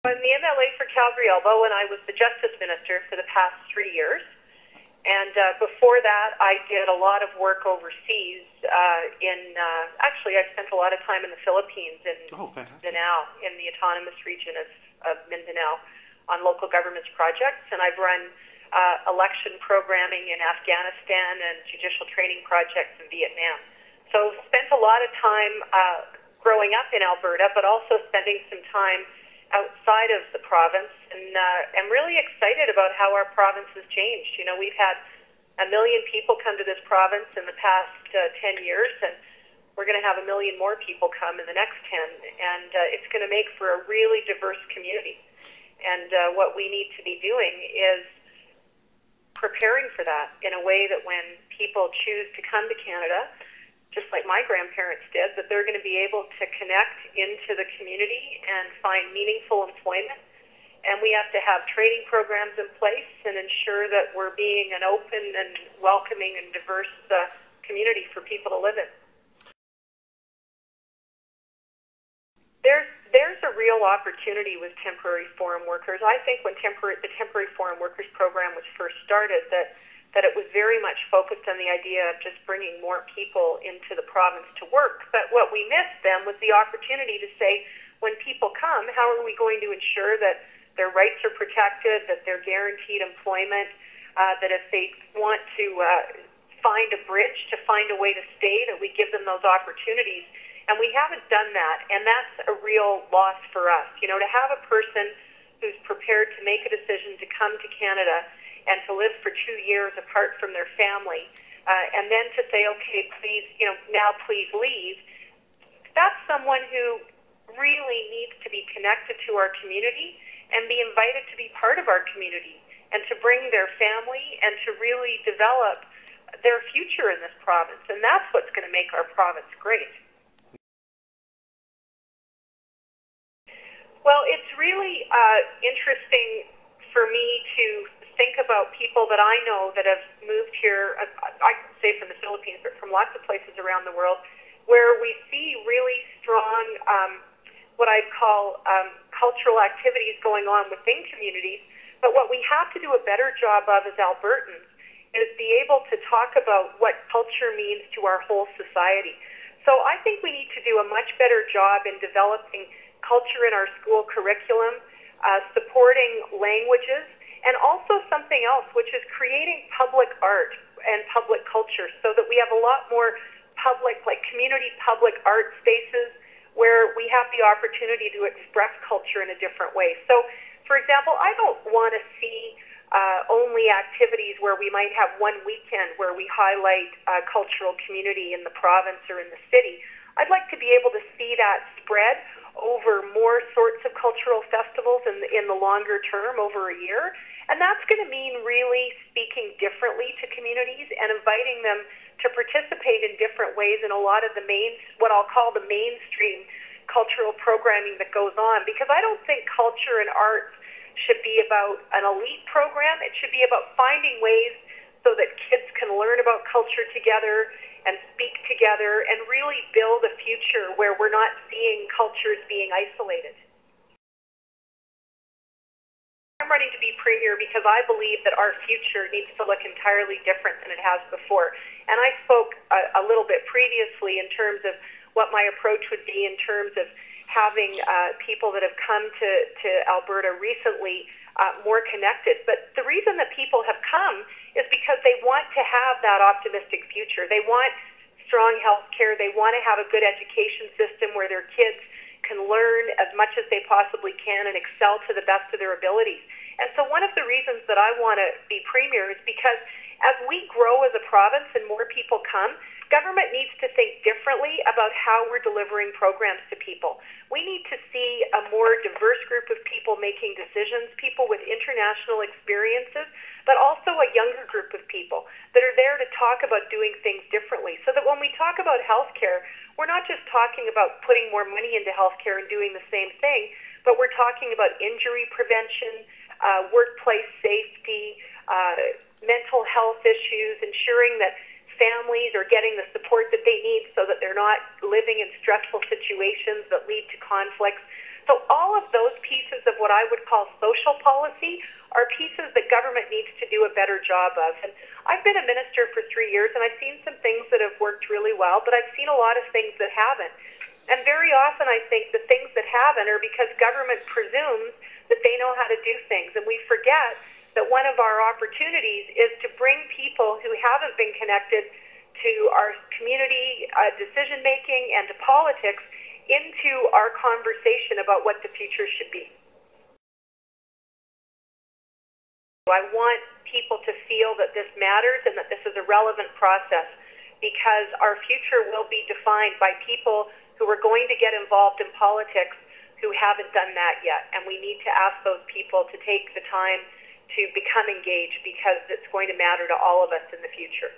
I'm the MLA for Calgary Elbow, and I was the Justice Minister for the past 3 years. And before that, I did a lot of work overseas actually, I spent a lot of time in the Philippines, in Mindanao, in the autonomous region of Mindanao, on local governments projects. And I've run election programming in Afghanistan and judicial training projects in Vietnam. So spent a lot of time growing up in Alberta, but also spending some time outside of the province, and I'm really excited about how our province has changed. You know, we've had 1 million people come to this province in the past 10 years, and we're going to have 1 million more people come in the next 10, and it's going to make for a really diverse community. And what we need to be doing is preparing for that in a way that when people choose to come to Canada, just like my grandparents did, that they're going to be able to connect into the community and find meaningful employment. And we have to have training programs in place and ensure that we're being an open and welcoming and diverse community for people to live in. There's a real opportunity with temporary foreign workers. I think when the temporary foreign workers program was first started, that it was very much focused on the idea of just bringing more people into the province to work. But what we missed then was the opportunity to say, when people come, how are we going to ensure that their rights are protected, that they're guaranteed employment, that if they want to find a bridge, to find a way to stay, that we give them those opportunities. And we haven't done that, and that's a real loss for us. You know, to have a person who's prepared to make a decision to come to Canada and to live for 2 years apart from their family, and then to say, okay, please, you know, now please leave, that's someone who really needs to be connected to our community and be invited to be part of our community and to bring their family and to really develop their future in this province. And that's what's going to make our province great. Well, it's really interesting for me to think about people that I know that have moved here, I can say from the Philippines, but from lots of places around the world, where we see really strong, what I'd call cultural activities going on within communities. But what we have to do a better job of as Albertans is be able to talk about what culture means to our whole society. So I think we need to do a much better job in developing culture in our school curriculum, supporting languages, and also something else, which is creating public art and public culture so that we have a lot more public, like community public art spaces where we have the opportunity to express culture in a different way. So, for example, I don't want to see only activities where we might have one weekend where we highlight cultural community in the province or in the city. I'd like to be able to see that spread over more sorts of cultural festivals in the longer term, over a year. And that's going to mean really speaking differently to communities and inviting them to participate in different ways in a lot of the what I'll call the mainstream cultural programming that goes on. Because I don't think culture and arts should be about an elite program. It should be about finding ways so that kids can learn about culture together and speak together and really build a future where we're not seeing cultures being isolated. I'm running to be Premier because I believe that our future needs to look entirely different than it has before. And I spoke a little bit previously in terms of what my approach would be in terms of having people that have come to Alberta recently more connected. But the reason that people have come is because they want to have that optimistic future. They want strong health care. They want to have a good education system where their kids can learn as much as they possibly can and excel to the best of their abilities. And so one of the reasons that I want to be Premier is because as we grow as a province and more people come, government needs to think differently about how we're delivering programs to people. We need to see a more diverse group of people making decisions, people with international experiences, but also a younger group of people that are there to talk about doing things differently. So that when we talk about healthcare, we're not just talking about putting more money into healthcare and doing the same thing, but we're talking about injury prevention, workplace safety, mental health issues, ensuring that families are getting the support that they need so that they're not living in stressful situations that lead to conflicts. So all of those pieces of what I would call social policy are pieces that government needs to do a better job of. And I've been a minister for 3 years, and I've seen some things that have worked really well, but I've seen a lot of things that haven't. And very often I think the things that haven't are because government presumes that they know how to do things. And we forget that one of our opportunities is to bring people who haven't been connected to our community decision-making and to politics into our conversation about what the future should be. I want people to feel that this matters and that this is a relevant process, because our future will be defined by people who are going to get involved in politics who haven't done that yet. And we need to ask those people to take the time to become engaged, because it's going to matter to all of us in the future.